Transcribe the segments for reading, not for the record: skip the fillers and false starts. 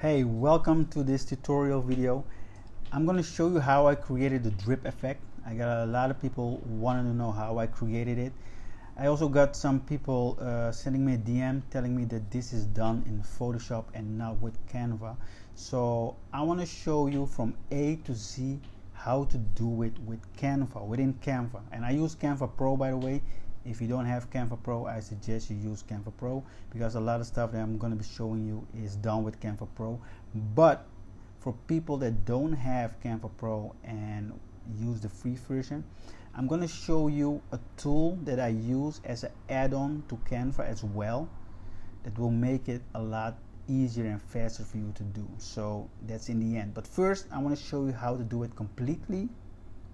Hey, welcome to this tutorial video. I'm going to show you how I created the drip effect. I got a lot of people wanting to know how I created it. I also got some people sending me a DM telling me that this is done in Photoshop and not with Canva. So I want to show you from A to Z how to do it with Canva, within Canva. And I use Canva Pro, by the way. If you don't have Canva Pro, I suggest you use Canva Pro because a lot of stuff that I'm going to be showing you is done with Canva Pro. But for people that don't have Canva Pro and use the free version, I'm going to show you a tool that I use as an add-on to Canva as well that will make it a lot easier and faster for you to do. So that's in the end. But first, I want to show you how to do it completely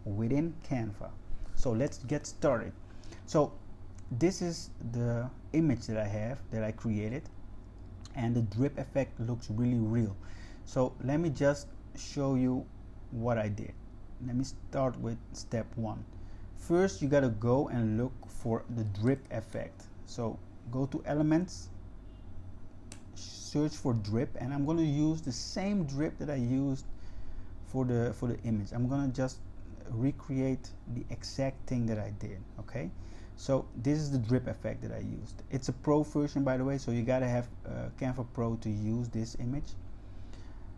within Canva. So let's get started. So this is the image that I have, that I created, and the drip effect looks really real. So let me just show you what I did. Let me start with step one. First, you got to go and look for the drip effect. So go to elements, search for drip, and I'm going to use the same drip that I used for the image. I'm going to just recreate the exact thing that I did. Okay, so this is the drip effect that I used. It's a pro version, by the way, so you gotta have Canva Pro to use this image.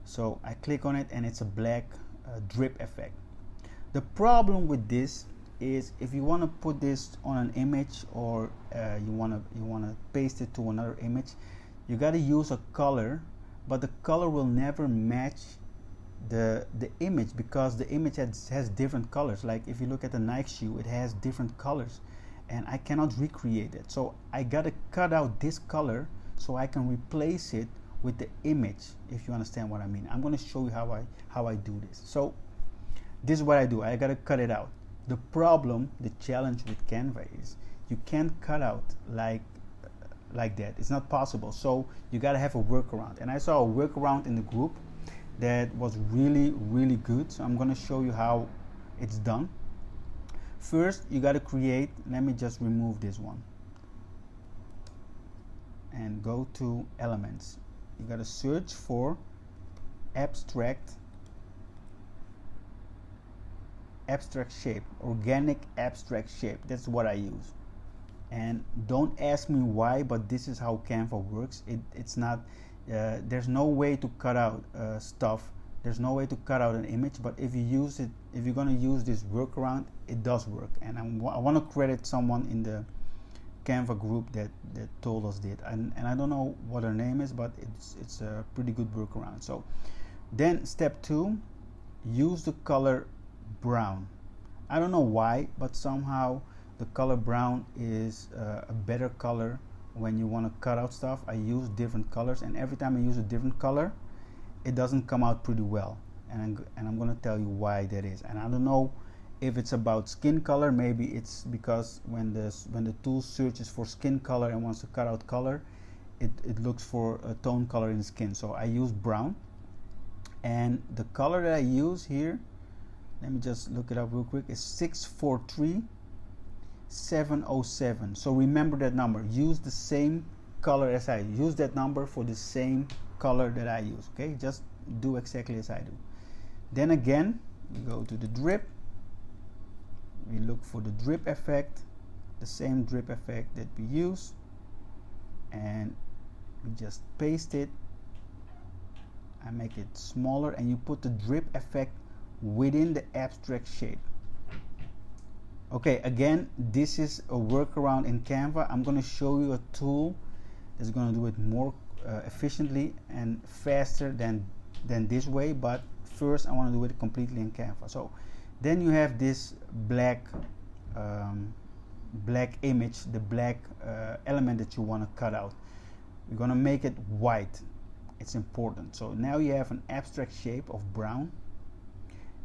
So I click on it and it's a black drip effect. The problem with this is if you want to put this on an image or you want to paste it to another image, you got to use a color, but the color will never match the image because the image has different colors. Like if you look at the Nike shoe, it has different colors and I cannot recreate it. So I got to cut out this color so I can replace it with the image, if you understand what I mean. I'm going to show you how I do this. So this is what I do. I got to cut it out. The problem, the challenge with Canva is you can't cut out like that. It's not possible. So you got to have a workaround. And I saw a workaround in the group that was really good. So I'm going to show you how it's done. First, you got to create, let me just remove this one and go to elements. You got to search for abstract shape, organic abstract shape. That's what I use. And don't ask me why, but this is how Canva works. It's not there's no way to cut out stuff. There's no way to cut out an image, but if you use it, if you're going to use this workaround, it does work. And I want to credit someone in the Canva group that told us that, and I don't know what her name is, but it's a pretty good workaround. So then step two, use the color brown. I don't know why, but somehow the color brown is a better color when you want to cut out stuff. I use different colors, and every time I use a different color, it doesn't come out pretty well, and I'm going to tell you why that is. And I don't know if it's about skin color. Maybe it's because when the tool searches for skin color and wants to cut out color, it looks for a tone color in skin. So I use brown, and the color that I use here, let me just look it up real quick, is 643707. So remember that number. Use the same color as I use. That number for the same color that I use. Okay, just do exactly as I do. Then again, we go to the drip, we look for the drip effect, the same drip effect that we use, and we just paste it. I make it smaller, and you put the drip effect within the abstract shape. Okay, again, this is a workaround in Canva. I'm going to show you a tool that's going to do it more efficiently and faster than this way, but first I want to do it completely in Canva. So then you have this black image, the black element that you want to cut out. We're going to make it white. It's important. So now you have an abstract shape of brown,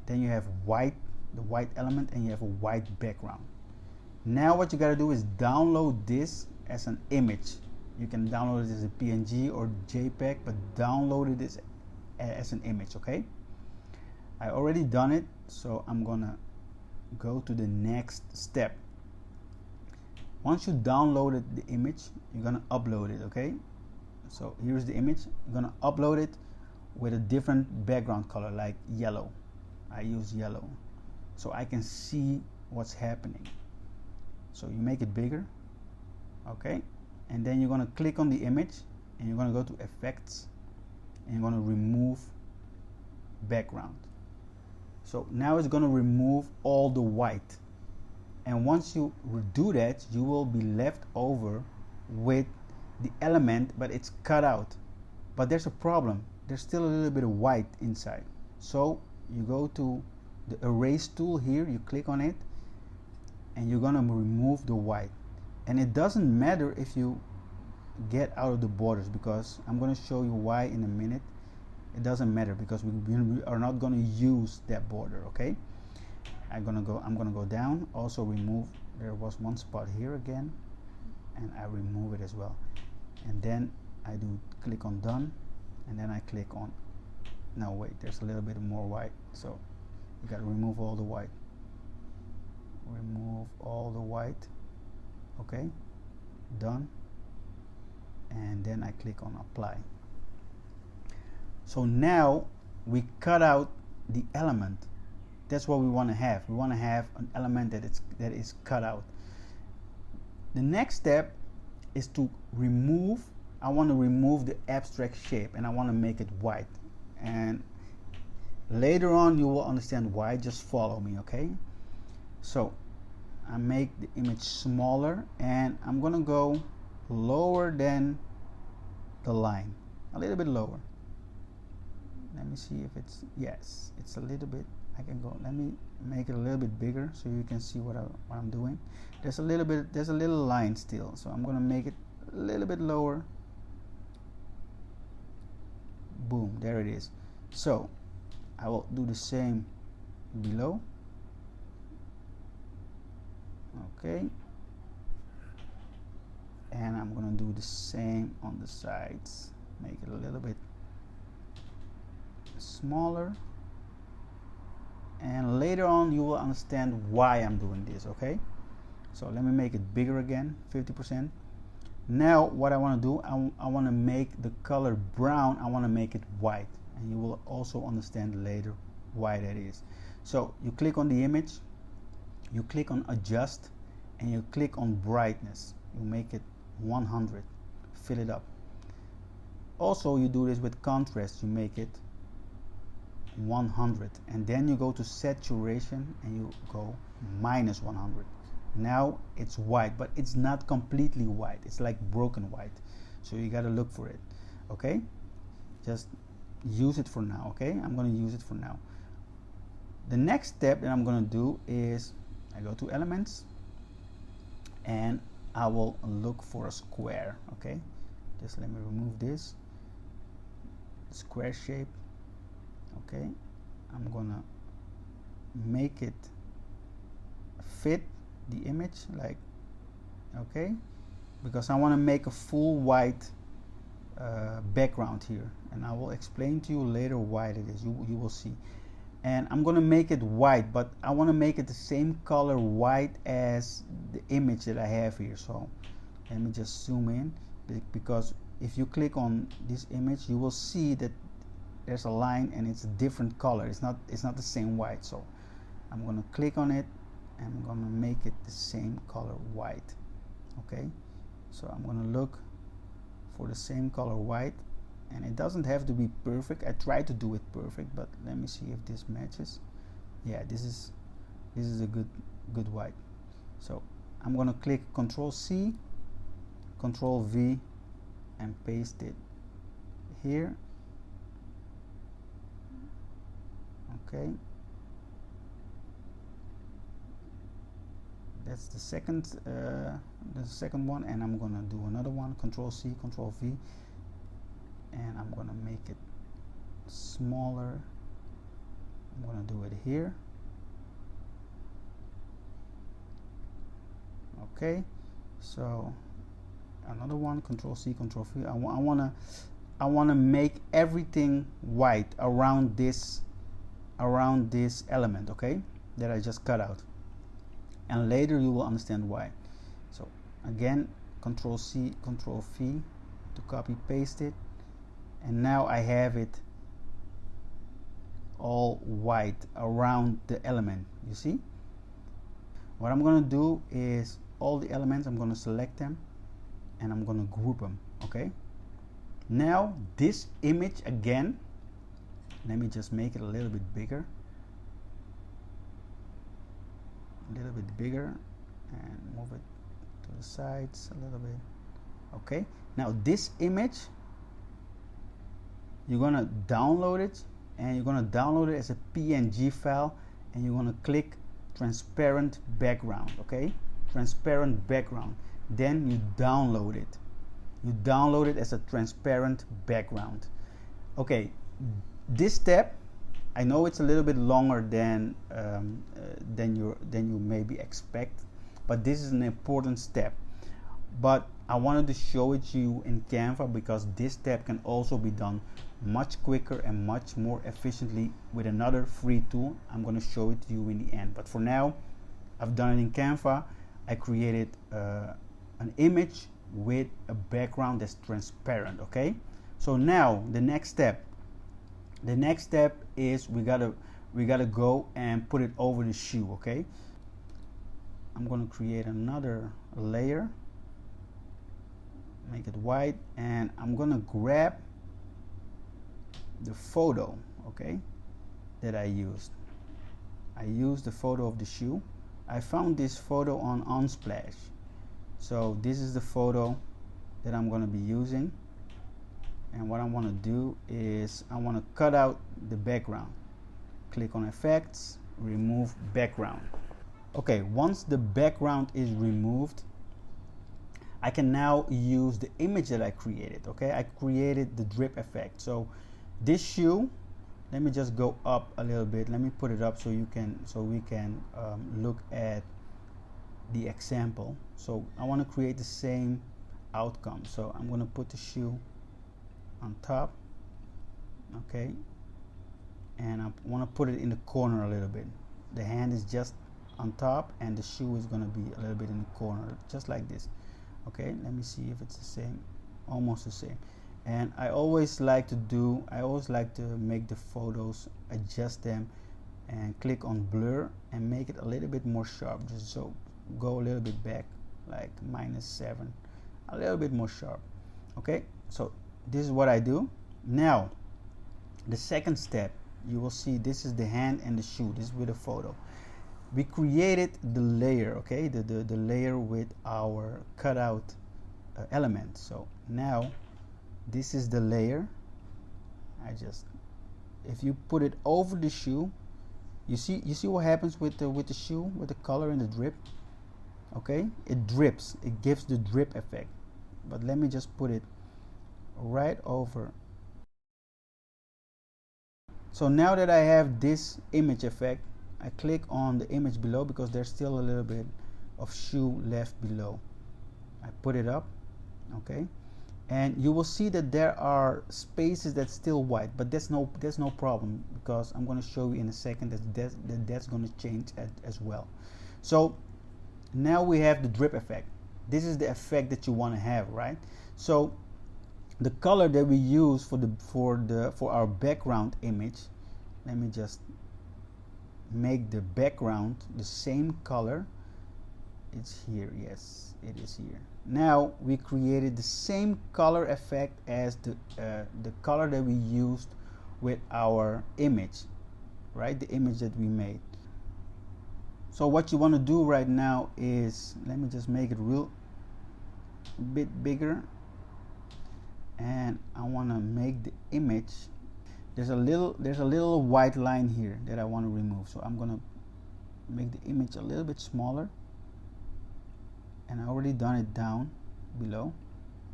then you have white, the white element, and you have a white background. Now what you got to do is download this as an image. You can download it as a PNG or JPEG, but download it as an image. Okay, I already done it, so I'm gonna go to the next step. Once you downloaded the image, you're gonna upload it. Okay, so here's the image. You're gonna upload it with a different background color, like yellow. I use yellow so I can see what's happening. So you make it bigger, okay, and then you're going to click on the image and you're going to go to effects and you're going to remove background. So now it's going to remove all the white, and once you do that, you will be left over with the element, but it's cut out. But there's a problem, there's still a little bit of white inside. So you go to the erase tool here, you click on it, and you're going to remove the white. And it doesn't matter if you get out of the borders, because I'm going to show you why in a minute. It doesn't matter because we are not going to use that border, okay? I'm gonna go down, also remove, there was one spot here again, and I remove it as well. And then I do click on done, and then I click on, no wait, there's a little bit more white, so you gotta remove all the white. Remove all the white, okay, done, and then I click on apply. So now we cut out the element. That's what we want to have. We want to have an element that is cut out. The next step is to remove. I want to remove the abstract shape and I want to make it white. And later on you will understand why. Just follow me, okay? So I make the image smaller and I'm going to go lower than the line, a little bit lower. Let me see if it's, yes, it's a little bit. I can go, let me make it a little bit bigger so you can see what I'm doing. There's a little line still, so I'm going to make it a little bit lower. Boom, there it is. So I will do the same below. Okay, and I'm going to do the same on the sides, make it a little bit smaller, and later on you will understand why I'm doing this, okay? So let me make it bigger again, 50%. Now what I want to do, I want to make the color brown, I want to make it white, and you will also understand later why that is. So you click on the image, you click on adjust, and you click on brightness, you make it 100, fill it up. Also you do this with contrast, you make it 100, and then you go to saturation and you go minus 100. Now it's white, but it's not completely white, it's like broken white, so you got to look for it, okay? Just use it for now, okay? I'm going to use it for now. The next step that I'm going to do is I go to elements and I will look for a square, okay? Just let me remove this square shape. Okay, I'm gonna make it fit the image, like, okay, because I want to make a full white background here, and I will explain to you later why it is. You will see. And I'm gonna make it white, but I want to make it the same color white as the image that I have here. So let me just zoom in, because if you click on this image you will see that there's a line and it's a different color. It's not the same white. So I'm going to click on it and I'm going to make it the same color white. Okay, so I'm going to look for the same color white, and it doesn't have to be perfect. I try to do it perfect, but let me see if this matches. Yeah, this is a good white. So I'm going to click Control C, Control V, and paste it here. Okay, that's the second one, and I'm gonna do another one. Control C, Control V, and I'm gonna make it smaller. I'm gonna do it here. Okay, so another one. Control C, Control V. I wanna make everything white around this element, okay, that I just cut out, and later you will understand why. So again, Control C, Control V to copy paste it, and now I have it all white around the element. You see? What I'm going to do is all the elements, I'm going to select them and I'm going to group them. Okay? Now this image again, let me just make it a little bit bigger. A little bit bigger and move it to the sides a little bit. Okay, now this image, you're gonna download it, and you're gonna download it as a PNG file, and you're gonna click transparent background. Okay, transparent background. Then you download it. You download it as a transparent background. Okay, this step, I know it's a little bit longer than you maybe expect, but this is an important step. But I wanted to show it to you in Canva because this step can also be done much quicker and much more efficiently with another free tool. I'm going to show it to you in the end. But for now, I've done it in Canva. I created an image with a background that's transparent. Okay, so now the next step. The next step is we gotta go and put it over the shoe. Okay, I'm gonna create another layer, make it white, and I'm gonna grab the photo, okay, that I used. I used the photo of the shoe. I found this photo on Unsplash. So this is the photo that I'm gonna be using. And what I want to do is I want to cut out the background. Click on effects, remove background. Okay, once the background is removed, I can now use the image that I created. Okay, I created the drip effect. So this shoe, let me just go up a little bit. Let me put it up so we can look at the example. So I want to create the same outcome. So I'm going to put the shoe on top, okay, and I want to put it in the corner a little bit. The hand is just on top and the shoe is going to be a little bit in the corner, just like this. Okay, let me see if it's the same, almost the same. And I always like to make the photos, adjust them and click on blur and make it a little bit more sharp, just so go a little bit back, like -7, a little bit more sharp. Okay, so this is what I do. Now the second step, you will see this is the hand and the shoe. This is with a photo. We created the layer, okay, the layer with our cutout element. So now this is the layer. If you put it over the shoe, you see what happens with the shoe, with the color and the drip. Okay, it drips, it gives the drip effect. But let me just put it right over. So now that I have this image effect, I click on the image below because there's still a little bit of shoe left below. I put it up, okay, and you will see that there are spaces that's still white, but there's no problem because I'm going to show you in a second that's going to change as well. So now we have the drip effect. This is the effect that you want to have, right? So the color that we use for our background image, let me just make the background the same color. It's here, yes, it is here. Now we created the same color effect as the color that we used with our image, right? The image that we made. So what you want to do right now is, let me just make it real bit bigger, and I want to make the image, there's a little white line here that I want to remove. So I'm going to make the image a little bit smaller, and I already done it down below.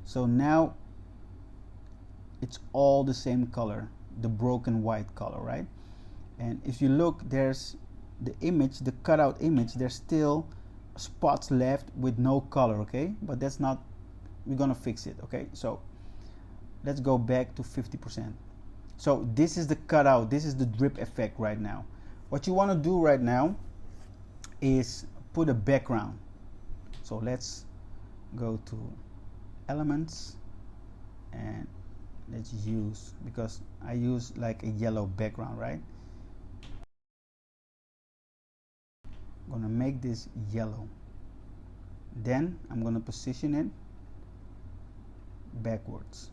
So now it's all the same color, the broken white color, right? And if you look, there's the image, the cutout image, there's still spots left with no color, okay? But that's not, we're gonna fix it, okay? So let's go back to 50%. So this is the cutout, this is the drip effect right now. What you want to do right now is put a background. So let's go to elements and let's use, because I use like a yellow background, right? I'm gonna make this yellow. Then I'm gonna position it backwards,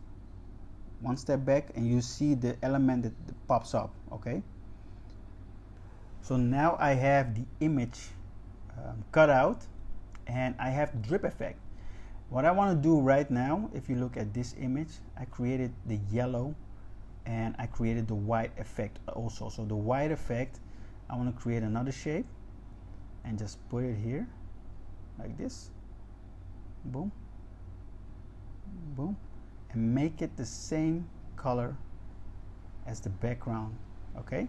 one step back, and you see the element that pops up. Okay, so now I have the image cut out, and I have the drip effect. What I want to do right now, if you look at this image, I created the yellow and I created the white effect also. So the white effect, I want to create another shape and just put it here like this. Boom, boom, and make it the same color as the background. Okay,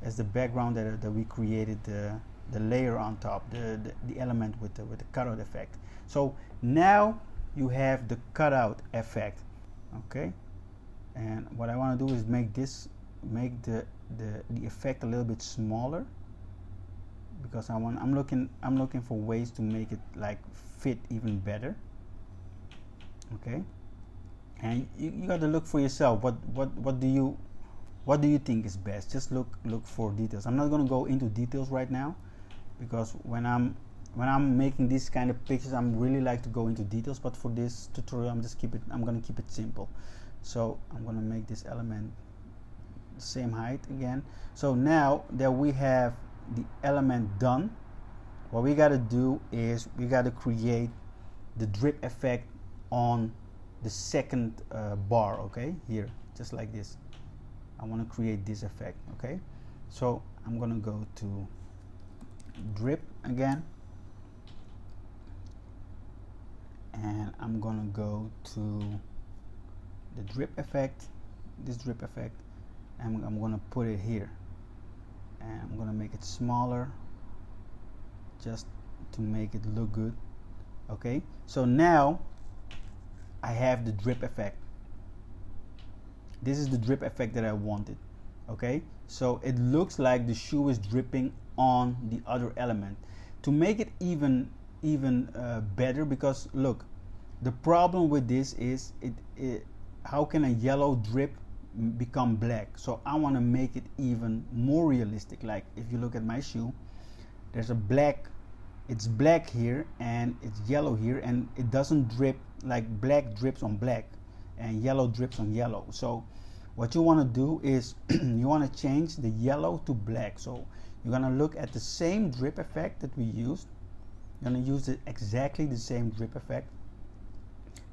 as the background that we created the layer on top, the element with the cutout effect. So now you have the cutout effect. Okay, and what I want to do is make the effect a little bit smaller, because I'm looking for ways to make it like fit even better. Okay, and you got to look for yourself. What do you think is best? Just look for details. I'm not going to go into details right now, because when I'm making these kind of pictures, I'm really like to go into details, but for this tutorial I'm going to keep it simple. So I'm going to make this element the same height again. So now that we have the element done, what we got to do is we got to create the drip effect on the second bar. Okay, here, just like this. I want to create this effect. Okay, so I'm going to go to drip again, and I'm gonna go to the drip effect, this drip effect, and I'm gonna put it here, and I'm gonna make it smaller just to make it look good. Okay, so now I have the drip effect. This is the drip effect that I wanted. Okay, so it looks like the shoe is dripping on the other element. To make it even better, because look, the problem with this is how can a yellow drip become black? So I want to make it even more realistic. Like if you look at my shoe, there's a black, it's black here and it's yellow here, and it doesn't drip like black drips on black and yellow drips on yellow. So what you want to do is you want to change the yellow to black. So you're going to look at the same drip effect that we used. You're going to use exactly the same drip effect.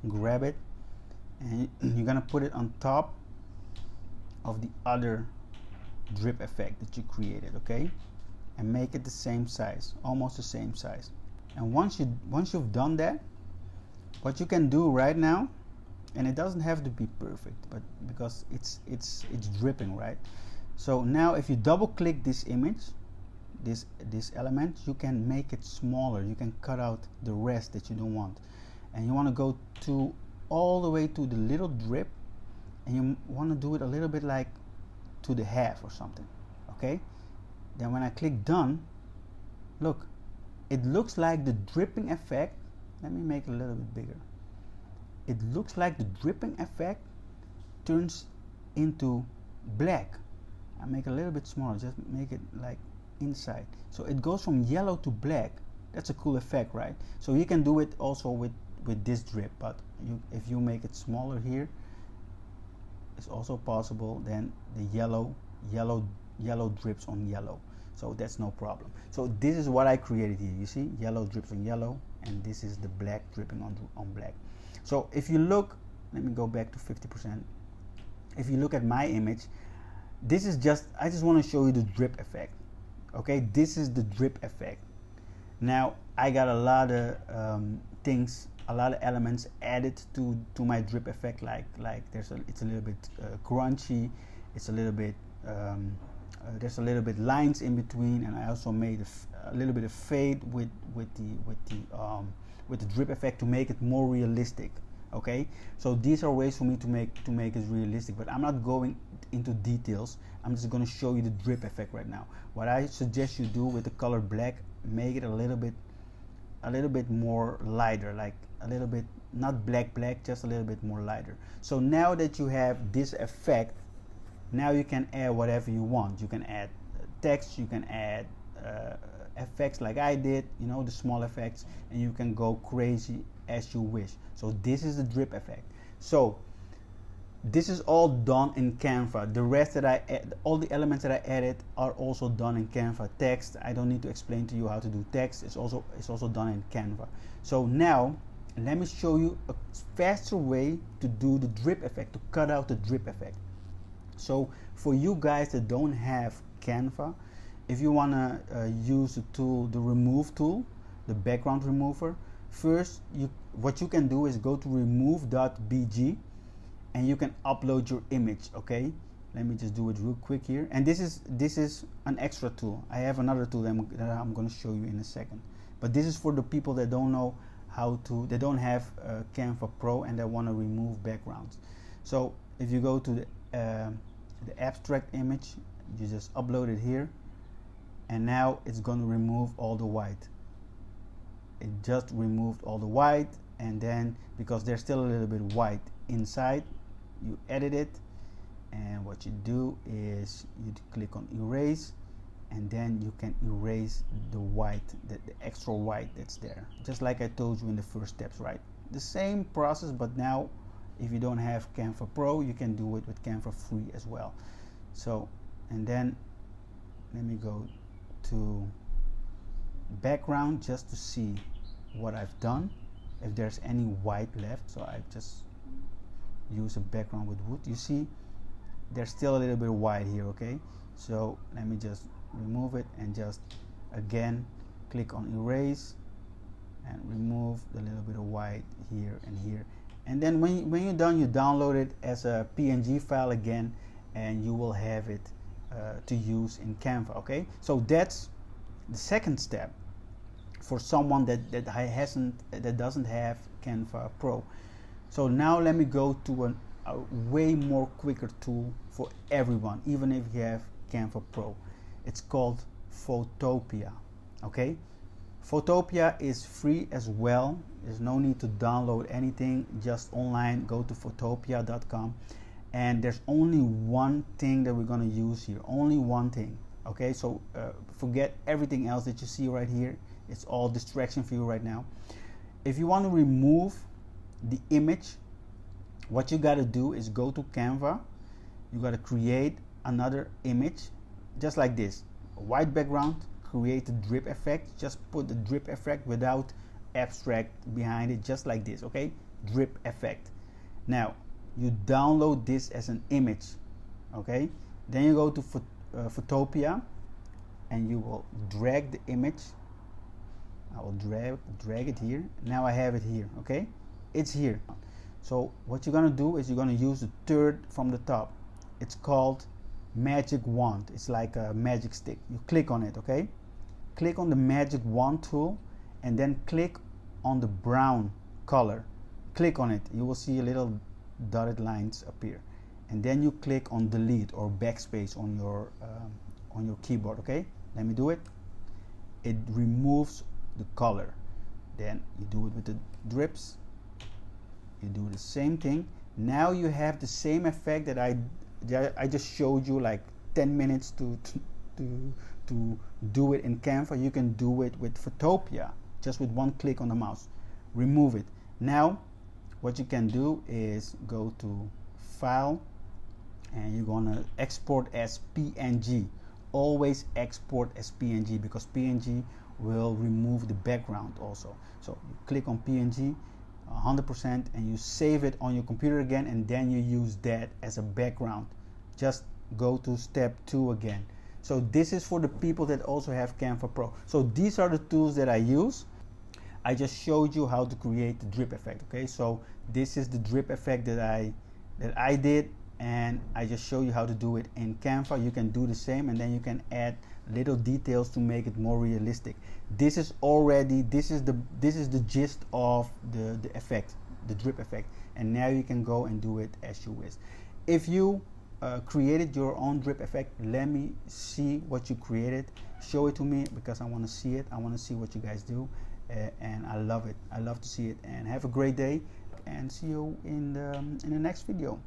Grab it, and you're going to put it on top of the other drip effect that you created. Okay, and make it the same size, almost the same size. And once you've done that, what you can do right now, and it doesn't have to be perfect, but because it's dripping, right? So now if you double click this image, this element, you can make it smaller. You can cut out the rest that you don't want, and you want to go to all the way to the little drip, and you want to do it a little bit like to the half or something. Okay, then when I click done, look, it looks like the dripping effect. Let me make it a little bit bigger. It looks like the dripping effect turns into black. I make it a little bit smaller, just make it like inside. So it goes from yellow to black. That's a cool effect, right? So you can do it also with this drip, but if you make it smaller here, it's also possible. Then the yellow drips on yellow, so that's no problem. So this is what I created here. You see, yellow drips on yellow, and this is the black dripping on black. So if you look, let me go back to 50%. If you look at my image, this is just, I just want to show you the drip effect. Okay, this is the drip effect. Now I got a lot of things, a lot of elements added to my drip effect. Like it's a little bit crunchy. It's a little bit there's a little bit lines in between, and I also made a little bit of fade with the drip effect to make it more realistic. Okay, so these are ways for me to make it realistic, but I'm not going into details. I'm just going to show you the drip effect right now. What I suggest you do with the color black, make it a little bit more lighter, like a little bit, not black, just a little bit more lighter. So now that you have this effect, now you can add whatever you want. You can add text, you can add effects like I did, you know, the small effects, and you can go crazy as you wish. So this is the drip effect. So this is all done in Canva. The rest that I add, all the elements that I added are also done in Canva. Text, I don't need to explain to you how to do text. It's also done in Canva. So now let me show you a faster way to do the drip effect, to cut out the drip effect. So for you guys that don't have Canva, if you want to use the tool, the remove tool, the background remover, first what you can do is go to Remove.bg and you can upload your image. Okay, let me just do it real quick here. And this is an extra tool. I have another tool that I'm going to show you in a second, but this is for the people that don't know how to, they don't have Canva Pro and they want to remove backgrounds. So if you go to the abstract image, you just upload it here, and now it's going to remove all the white. It just removed all the white, and then because there's still a little bit white inside, you edit it, and what you do is you click on erase, and then you can erase the white, the extra white that's there, just like I told you in the first steps, right? The same process, but now if you don't have Canva Pro, you can do it with Canva Free as well. So, and then let me go to background just to see what I've done, if there's any white left. So I just use a background with wood. You see there's still a little bit of white here. Okay, so let me just remove it and just again click on erase and remove the little bit of white here and here. And then when you're done, you download it as a PNG file again, and you will have it to use in Canva. Okay, so that's the second step for someone that doesn't have Canva Pro. So now let me go to a way more quicker tool for everyone, even if you have Canva Pro. It's called Photopea. Okay, Photopea is free as well. There's no need to download anything, just online, go to photopea.com, and there's only one thing that we're going to use here, only one thing. Okay, so forget everything else that you see right here. It's all distraction for you right now. If you want to remove the image, what you got to do is go to Canva. You got to create another image just like this, a white background, create the drip effect, just put the drip effect without abstract behind it, just like this. Okay, drip effect. Now you download this as an image. Okay, then you go to Photopea and you will drag the image. I will drag it here. Now I have it here. Okay, it's here. So what you're gonna do is you're gonna use the third from the top. It's called magic wand. It's like a magic stick. You click on it. Okay, click on the magic wand tool and then click on the brown color. Click on it. You will see a little dotted lines appear, and then you click on delete or backspace on your keyboard. Okay, let me do it. It removes the color. Then you do it with the drips. You do the same thing. Now you have the same effect that I just showed you like 10 minutes to do it in Canva. You can do it with Photopea just with one click on the mouse. Remove it. Now what you can do is go to File, and you're gonna export as PNG. Always export as PNG because PNG will remove the background also. So you click on PNG 100% and you save it on your computer again, and then you use that as a background. Just go to step 2 again. So this is for the people that also have Canva Pro. So these are the tools that I use. I just showed you how to create the drip effect. Okay, so this is the drip effect that I did, and I just show you how to do it in Canva. You can do the same, and then you can add little details to make it more realistic. This is the gist of the effect, the drip effect, and now you can go and do it as you wish. If you created your own drip effect, let me see what you created. Show it to me because I want to see it. I want to see what you guys do, and I love it. I love to see it. And have a great day, and see you in the next video.